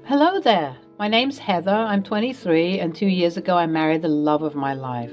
Hello there. My name's Heather. I'm 23, and 2 years ago I married the love of my life.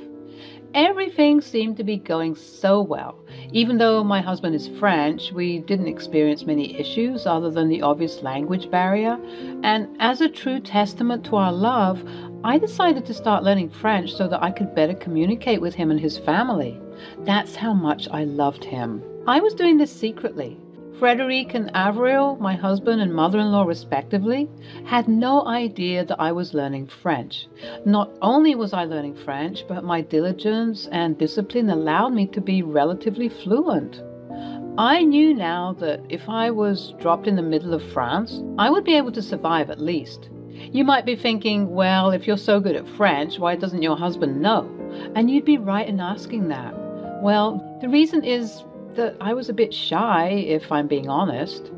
Everything seemed to be going so well. Even though my husband is French, we didn't experience many issues other than the obvious language barrier. And as a true testament to our love, I decided to start learning French so that I could better communicate with him and his family. That's how much I loved him. I was doing this secretly. Frederic and Avril, my husband and mother-in-law respectively, had no idea that I was learning French. Not only was I learning French, but my diligence and discipline allowed me to be relatively fluent. I knew now that if I was dropped in the middle of France, I would be able to survive at least. You might be thinking, well, if you're so good at French, why doesn't your husband know? And you'd be right in asking that. Well, the reason is that I was a bit shy, if I'm being honest.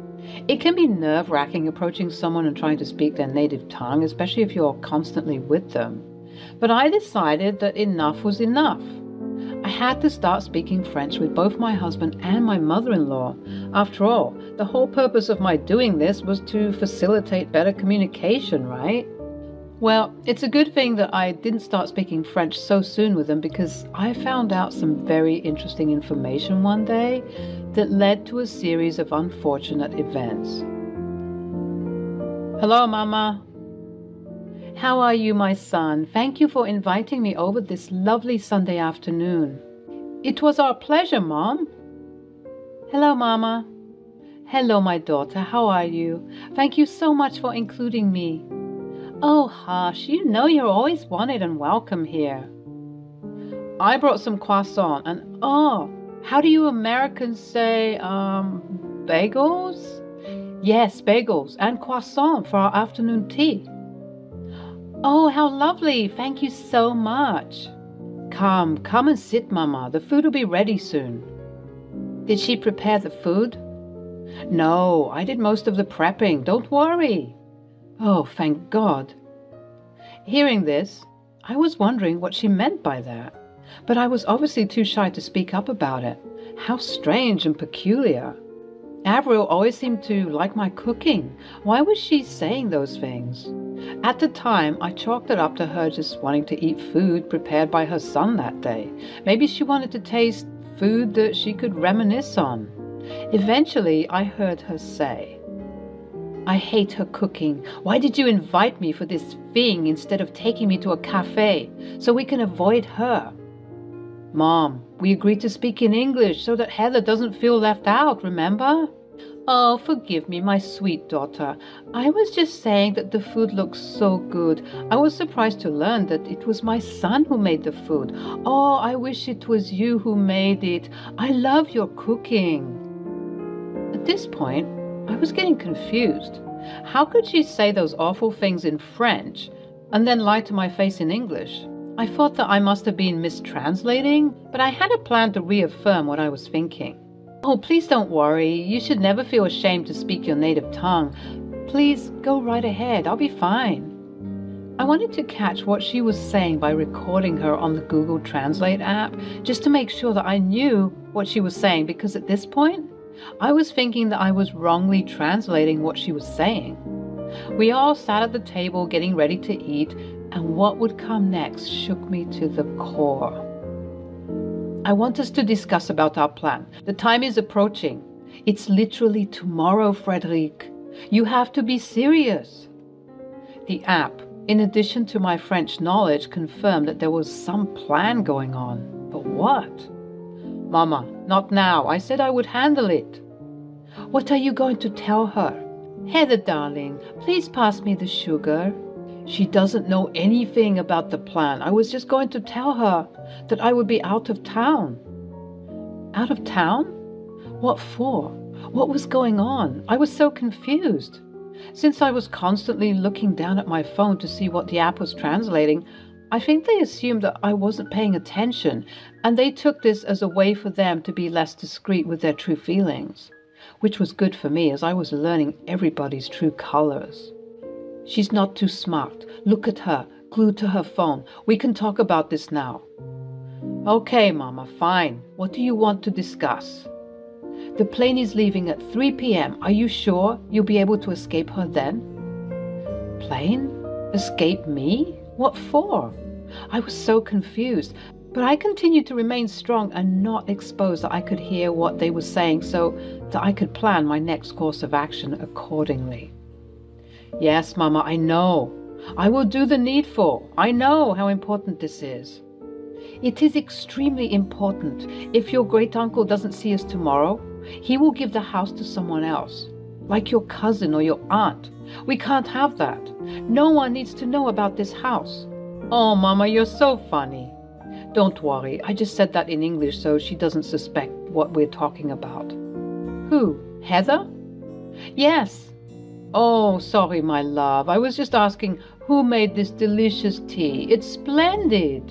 It can be nerve-wracking approaching someone and trying to speak their native tongue, especially if you're constantly with them. But I decided that enough was enough. I had to start speaking French with both my husband and my mother-in-law. After all, the whole purpose of my doing this was to facilitate better communication, right? Well, it's a good thing that I didn't start speaking French so soon with them, because I found out some very interesting information one day that led to a series of unfortunate events. Hello, Mama. How are you, my son? Thank you for inviting me over this lovely Sunday afternoon. It was our pleasure, Mom. Hello, Mama. Hello, my daughter. How are you? Thank you so much for including me. Oh, hush, you know you're always wanted and welcome here. I brought some croissant and, how do you Americans say, bagels? Yes, bagels and croissant for our afternoon tea. Oh, how lovely. Thank you so much. Come and sit, Mama. The food will be ready soon. Did she prepare the food? No, I did most of the prepping. Don't worry. Oh, thank God. Hearing this, I was wondering what she meant by that, but I was obviously too shy to speak up about it. How strange and peculiar. Avril always seemed to like my cooking. Why was she saying those things? At the time, I chalked it up to her just wanting to eat food prepared by her son that day. Maybe she wanted to taste food that she could reminisce on. Eventually, I heard her say, I hate her cooking. Why did you invite me for this thing instead of taking me to a cafe so we can avoid her? Mom, we agreed to speak in English so that Heather doesn't feel left out, remember? Oh, forgive me, my sweet daughter. I was just saying that the food looks so good. I was surprised to learn that it was my son who made the food. Oh, I wish it was you who made it. I love your cooking. At this point, I was getting confused. How could she say those awful things in French and then lie to my face in English? I thought that I must have been mistranslating, but I had a plan to reaffirm what I was thinking. Oh, please don't worry. You should never feel ashamed to speak your native tongue. Please go right ahead. I'll be fine. I wanted to catch what she was saying by recording her on the Google Translate app, just to make sure that I knew what she was saying, because at this point, I was thinking that I was wrongly translating what she was saying. We all sat at the table getting ready to eat, and what would come next shook me to the core. I want us to discuss about our plan. The time is approaching. It's literally tomorrow, Frederic. You have to be serious. The app, in addition to my French knowledge, confirmed that there was some plan going on. But what? Mama, not now. I said I would handle it. What are you going to tell her? Heather, darling, please pass me the sugar. She doesn't know anything about the plan. I was just going to tell her that I would be out of town. Out of town? What for? What was going on? I was so confused. Since I was constantly looking down at my phone to see what the app was translating, I think they assumed that I wasn't paying attention, and they took this as a way for them to be less discreet with their true feelings, which was good for me as I was learning everybody's true colors. She's not too smart. Look at her, glued to her phone. We can talk about this now. Okay, Mama, fine. What do you want to discuss? The plane is leaving at 3 p.m. Are you sure you'll be able to escape her then? plane? Escape me? What for? I was so confused, but I continued to remain strong and not expose that I could hear what they were saying so that I could plan my next course of action accordingly. Yes, Mama, I know. I will do the needful. I know how important this is. It is extremely important. If your great-uncle doesn't see us tomorrow, he will give the house to someone else, like your cousin or your aunt. We can't have that. No one needs to know about this house. Oh, Mama, you're so funny. Don't worry, I just said that in English so she doesn't suspect what we're talking about. Who? Heather? Yes. Oh, sorry, my love. I was just asking who made this delicious tea. It's splendid.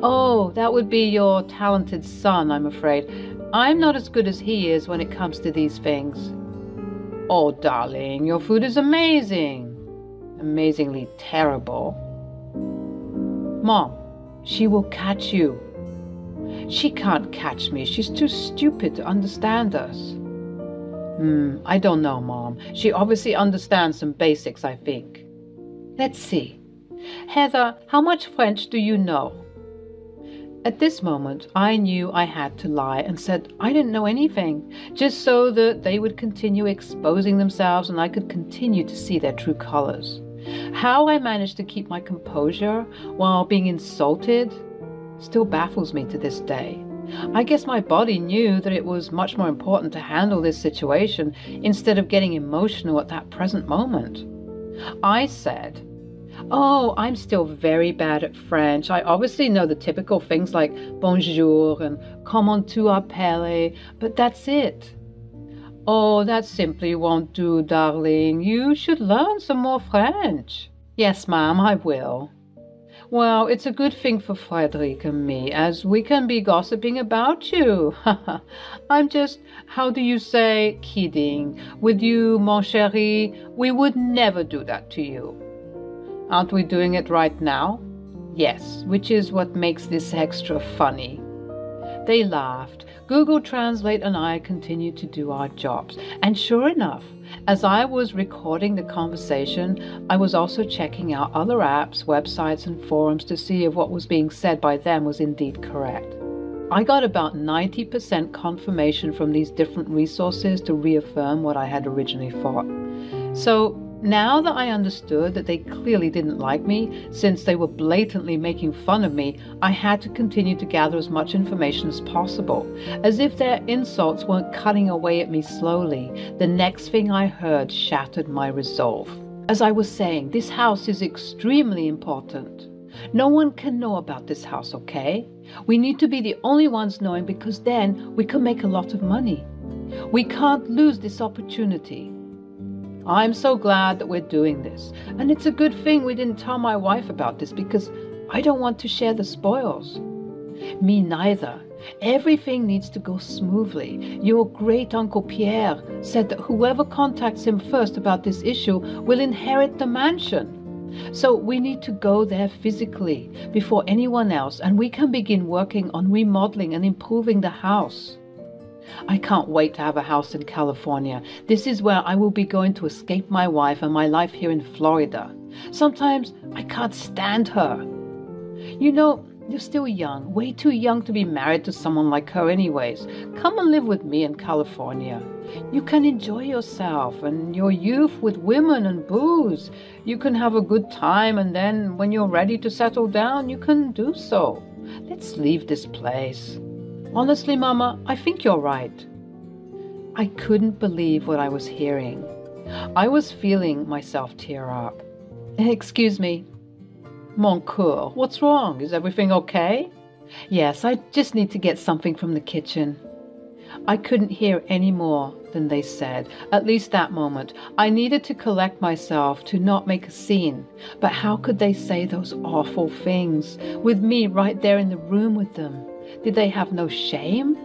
Oh, that would be your talented son, I'm afraid. I'm not as good as he is when it comes to these things. Oh, darling, your food is amazing. Amazingly terrible. Mom, she will catch you. She can't catch me. She's too stupid to understand us. I don't know, Mom. She obviously understands some basics, I think. Let's see. Heather, how much French do you know? At this moment, I knew I had to lie and said I didn't know anything, just so that they would continue exposing themselves and I could continue to see their true colors. How I managed to keep my composure while being insulted still baffles me to this day. I guess my body knew that it was much more important to handle this situation instead of getting emotional at that present moment. I said, "Oh, I'm still very bad at French. I obviously know the typical things like bonjour and comment tu appelles, but that's it." "Oh, that simply won't do, darling. You should learn some more French." "Yes, ma'am, I will." "Well, it's a good thing for Frederick and me, as we can be gossiping about you. I'm just, how do you say, kidding. With you, mon chéri, we would never do that to you." "Aren't we doing it right now?" "Yes, which is what makes this extra funny." They laughed. Google Translate and I continued to do our jobs. And sure enough, as I was recording the conversation, I was also checking out other apps, websites, and forums to see if what was being said by them was indeed correct. I got about 90% confirmation from these different resources to reaffirm what I had originally thought. So now that I understood that they clearly didn't like me, since they were blatantly making fun of me, I had to continue to gather as much information as possible. As if their insults weren't cutting away at me slowly, the next thing I heard shattered my resolve. As I was saying, this house is extremely important. No one can know about this house, okay? We need to be the only ones knowing because then we can make a lot of money. We can't lose this opportunity. I'm so glad that we're doing this. And it's a good thing we didn't tell my wife about this because I don't want to share the spoils. Me neither. Everything needs to go smoothly. Your great-uncle Pierre said that whoever contacts him first about this issue will inherit the mansion. So we need to go there physically before anyone else, and we can begin working on remodeling and improving the house. I can't wait to have a house in California. This is where I will be going to escape my wife and my life here in Florida. Sometimes I can't stand her. You know, you're still young, way too young to be married to someone like her anyways. Come and live with me in California. You can enjoy yourself and your youth with women and booze. You can have a good time, and then when you're ready to settle down, you can do so. Let's leave this place. Honestly, Mama, I think you're right. I couldn't believe what I was hearing. I was feeling myself tear up. Excuse me. Mon coeur, what's wrong? Is everything okay? Yes, I just need to get something from the kitchen. I couldn't hear any more than they said, at least that moment. I needed to collect myself to not make a scene. But how could they say those awful things with me right there in the room with them? Did they have no shame?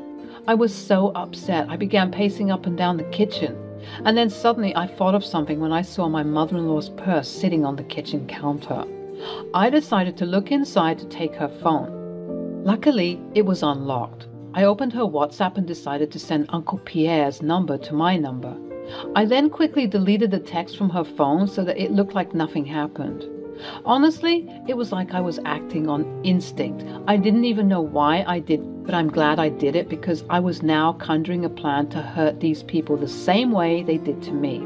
I was so upset I began pacing up and down the kitchen. And then suddenly I thought of something when I saw my mother-in-law's purse sitting on the kitchen counter. I decided to look inside to take her phone. Luckily, it was unlocked. I opened her WhatsApp and decided to send Uncle Pierre's number to my number. I then quickly deleted the text from her phone so that it looked like nothing happened. Honestly, it was like I was acting on instinct. I didn't even know why I did, but I'm glad I did it because I was now conjuring a plan to hurt these people the same way they did to me.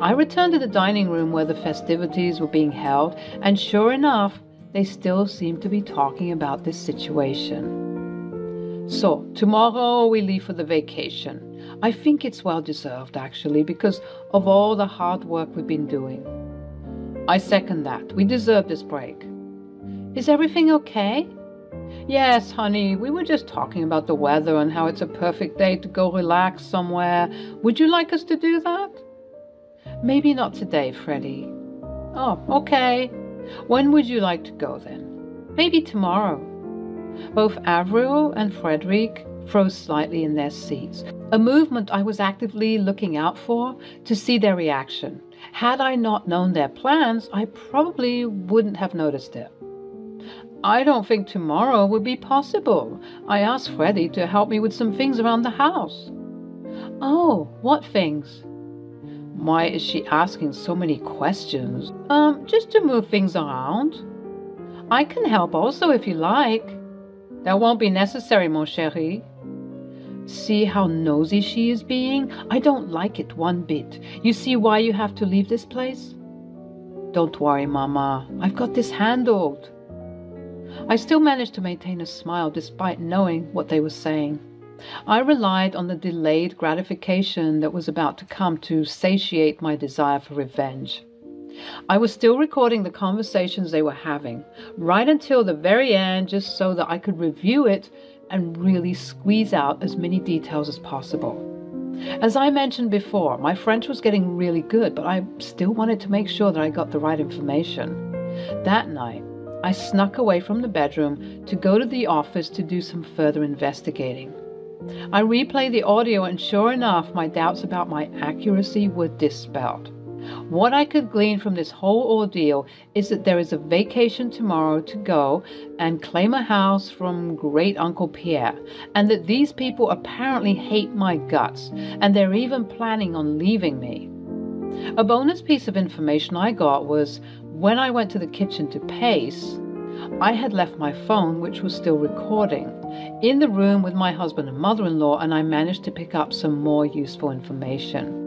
I returned to the dining room where the festivities were being held, and sure enough, they still seemed to be talking about this situation. So, tomorrow we leave for the vacation. I think it's well deserved, actually, because of all the hard work we've been doing. I second that. We deserve this break. Is everything okay? Yes, honey, we were just talking about the weather and how it's a perfect day to go relax somewhere. Would you like us to do that? Maybe not today, Freddie. Oh, okay. When would you like to go then? Maybe tomorrow. Both Avril and Frederick froze slightly in their seats, a movement I was actively looking out for to see their reaction. Had I not known their plans, I probably wouldn't have noticed it. I don't think tomorrow would be possible. I asked Freddie to help me with some things around the house. Oh, what things? Why is she asking so many questions? Just to move things around. I can help also if you like. That won't be necessary, mon chéri. See how nosy she is being? I don't like it one bit. You see why you have to leave this place? Don't worry, Mama. I've got this handled. I still managed to maintain a smile despite knowing what they were saying. I relied on the delayed gratification that was about to come to satiate my desire for revenge. I was still recording the conversations they were having, right until the very end, just so that I could review it and really squeeze out as many details as possible. As I mentioned before, my French was getting really good, but I still wanted to make sure that I got the right information. That night, I snuck away from the bedroom to go to the office to do some further investigating. I replayed the audio, and sure enough, my doubts about my accuracy were dispelled. What I could glean from this whole ordeal is that there is a vacation tomorrow to go and claim a house from Great Uncle Pierre, and that these people apparently hate my guts, and they're even planning on leaving me. A bonus piece of information I got was when I went to the kitchen to pace, I had left my phone, which was still recording, in the room with my husband and mother-in-law, and I managed to pick up some more useful information.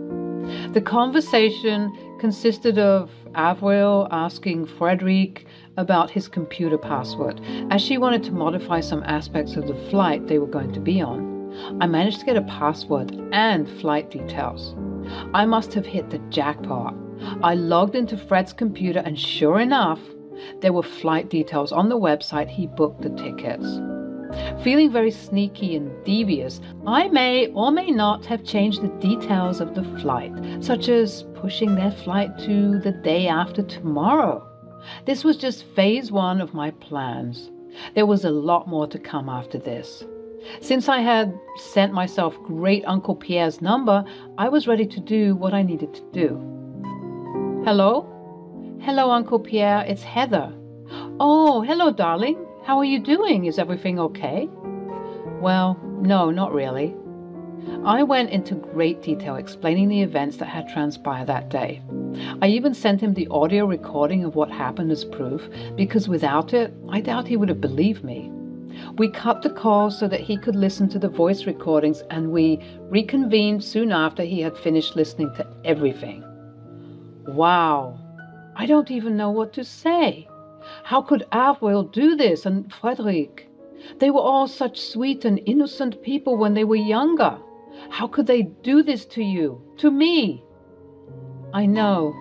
The conversation consisted of Avril asking Frederick about his computer password, as she wanted to modify some aspects of the flight they were going to be on. I managed to get a password and flight details. I must have hit the jackpot. I logged into Fred's computer, and sure enough, there were flight details on the website he booked the tickets. Feeling very sneaky and devious, I may or may not have changed the details of the flight, such as pushing their flight to the day after tomorrow. This was just phase one of my plans. There was a lot more to come after this. Since I had sent myself Great Uncle Pierre's number, I was ready to do what I needed to do. Hello? Hello, Uncle Pierre, it's Heather. Oh, hello, darling. How are you doing? Is everything okay? Well, no, not really. I went into great detail explaining the events that had transpired that day. I even sent him the audio recording of what happened as proof, because without it, I doubt he would have believed me. We cut the call so that he could listen to the voice recordings, and we reconvened soon after he had finished listening to everything. Wow, I don't even know what to say. How could Avril do this, and Frederick? They were all such sweet and innocent people when they were younger. How could they do this to you, to me? I know,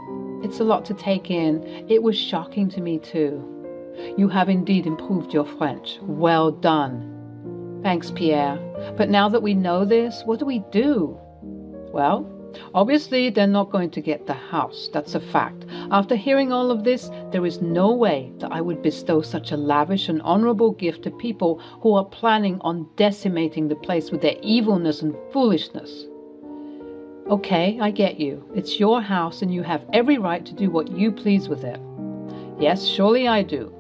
it's a lot to take in. It was shocking to me too. You have indeed improved your French. Well done. Thanks, Pierre. But now that we know this, what do we do? Well, obviously, they're not going to get the house. That's a fact. After hearing all of this, there is no way that I would bestow such a lavish and honorable gift to people who are planning on decimating the place with their evilness and foolishness. Okay, I get you. It's your house and you have every right to do what you please with it. Yes, surely I do.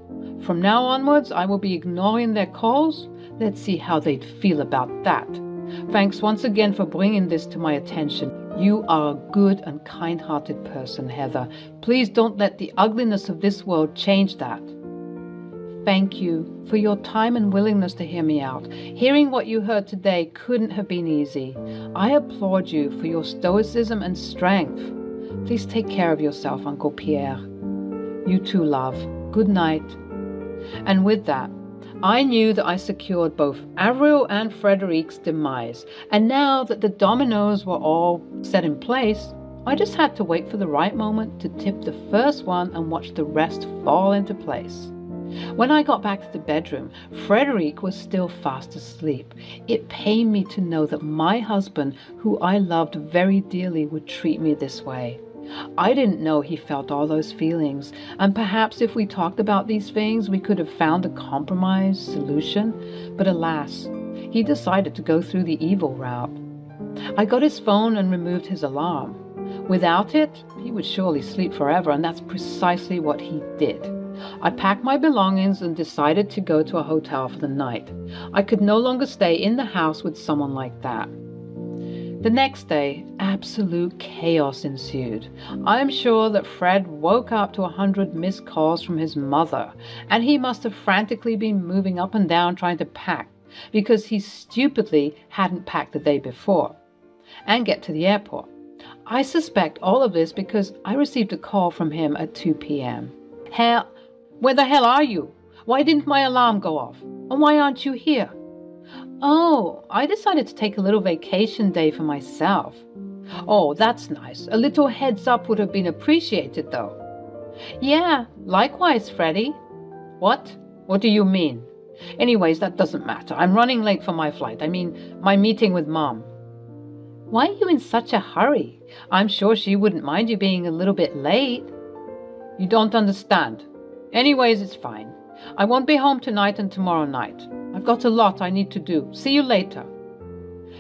From now onwards, I will be ignoring their calls. Let's see how they'd feel about that. Thanks once again for bringing this to my attention. You are a good and kind-hearted person, Heather. Please don't let the ugliness of this world change that. Thank you for your time and willingness to hear me out. Hearing what you heard today couldn't have been easy. I applaud you for your stoicism and strength. Please take care of yourself, Uncle Pierre. You too, love. Good night. And with that, I knew that I secured both Avril and Frederique's demise, and now that the dominoes were all set in place, I just had to wait for the right moment to tip the first one and watch the rest fall into place. When I got back to the bedroom, Frederique was still fast asleep. It pained me to know that my husband, who I loved very dearly, would treat me this way. I didn't know he felt all those feelings, and perhaps if we talked about these things, we could have found a compromise solution. But alas, he decided to go through the evil route. I got his phone and removed his alarm. Without it, he would surely sleep forever, and that's precisely what he did. I packed my belongings and decided to go to a hotel for the night. I could no longer stay in the house with someone like that. The next day, absolute chaos ensued. I am sure that Fred woke up to 100 missed calls from his mother, and he must have frantically been moving up and down trying to pack, because he stupidly hadn't packed the day before, and get to the airport. I suspect all of this because I received a call from him at 2 p.m. Where the hell are you? Why didn't my alarm go off? And why aren't you here? Oh, I decided to take a little vacation day for myself. Oh, that's nice. A little heads up would have been appreciated, though. Yeah, likewise, Freddie. What? What do you mean? Anyways, that doesn't matter. I'm running late for my flight. I mean, my meeting with Mom. Why are you in such a hurry? I'm sure she wouldn't mind you being a little bit late. You don't understand. Anyways, it's fine. I won't be home tonight and tomorrow night. I've got a lot I need to do. See you later.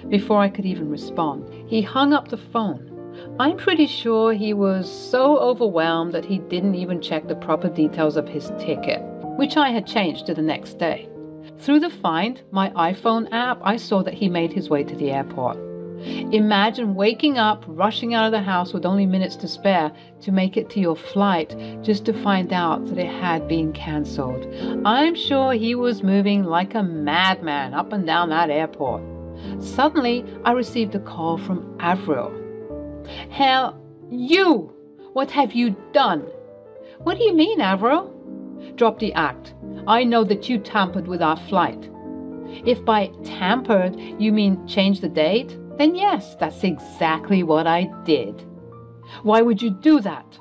Before I could even respond, he hung up the phone. I'm pretty sure he was so overwhelmed that he didn't even check the proper details of his ticket, which I had changed to the next day. Through the Find My iPhone app, I saw that he made his way to the airport. Imagine waking up, rushing out of the house with only minutes to spare to make it to your flight, just to find out that it had been cancelled. I'm sure he was moving like a madman up and down that airport. Suddenly, I received a call from Avril. Hell, you! What have you done? What do you mean, Avril? Drop the act. I know that you tampered with our flight. If by tampered you mean change the date, then yes, that's exactly what I did. Why would you do that?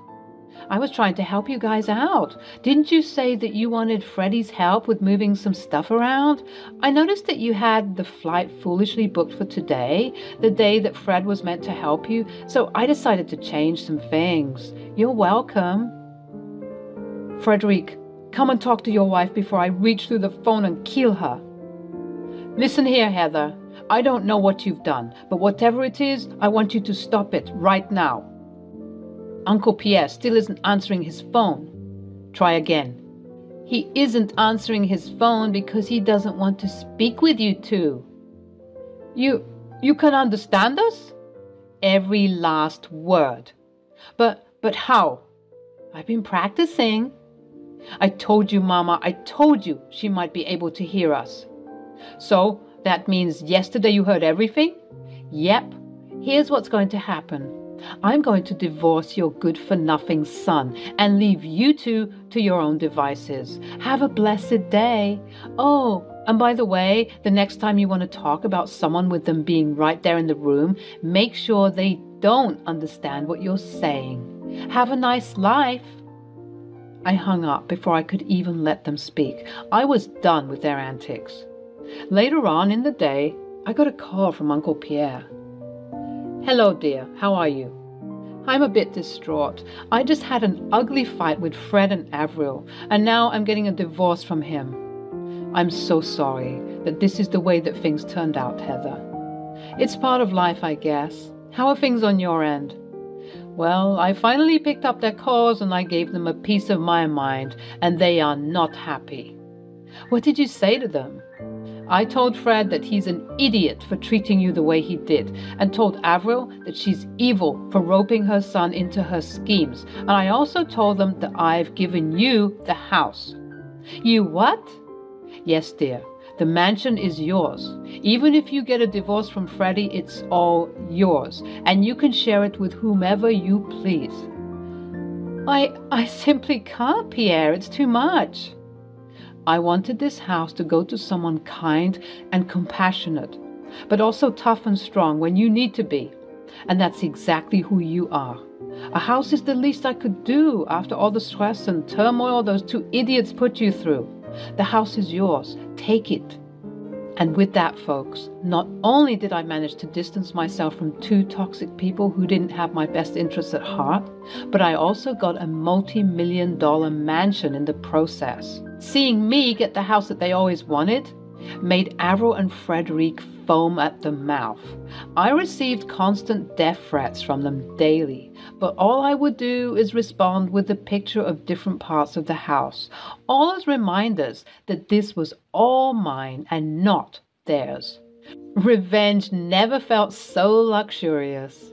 I was trying to help you guys out. Didn't you say that you wanted Freddie's help with moving some stuff around? I noticed that you had the flight foolishly booked for today, the day that Fred was meant to help you, so I decided to change some things. You're welcome. Frederique, come and talk to your wife before I reach through the phone and kill her. Listen here, Heather. I don't know what you've done, but whatever it is, I want you to stop it right now. Uncle Pierre still isn't answering his phone. Try again. He isn't answering his phone because he doesn't want to speak with you two. You can understand us? Every last word. But how? I've been practicing. I told you, Mama, I told you she might be able to hear us. So, that means yesterday you heard everything? Yep. Here's what's going to happen. I'm going to divorce your good-for-nothing son and leave you two to your own devices. Have a blessed day. Oh, and by the way, the next time you want to talk about someone with them being right there in the room, make sure they don't understand what you're saying. Have a nice life. I hung up before I could even let them speak. I was done with their antics. Later on in the day, I got a call from Uncle Pierre. Hello, dear. How are you? I'm a bit distraught. I just had an ugly fight with Fred and Avril, and now I'm getting a divorce from him. I'm so sorry that this is the way that things turned out, Heather. It's part of life, I guess. How are things on your end? Well, I finally picked up their cause and I gave them a piece of my mind, and they are not happy. What did you say to them? I told Fred that he's an idiot for treating you the way he did, and told Avril that she's evil for roping her son into her schemes. And I also told them that I've given you the house. You what? Yes, dear. The mansion is yours. Even if you get a divorce from Freddie, it's all yours, and you can share it with whomever you please. I simply can't, Pierre. It's too much. I wanted this house to go to someone kind and compassionate, but also tough and strong when you need to be. And that's exactly who you are. A house is the least I could do after all the stress and turmoil those two idiots put you through. The house is yours. Take it. And with that, folks, not only did I manage to distance myself from two toxic people who didn't have my best interests at heart, but I also got a multi-million-dollar mansion in the process. Seeing me get the house that they always wanted made Avril and Frederic foam at the mouth. I received constant death threats from them daily, but all I would do is respond with a picture of different parts of the house, all as reminders that this was all mine and not theirs. Revenge never felt so luxurious.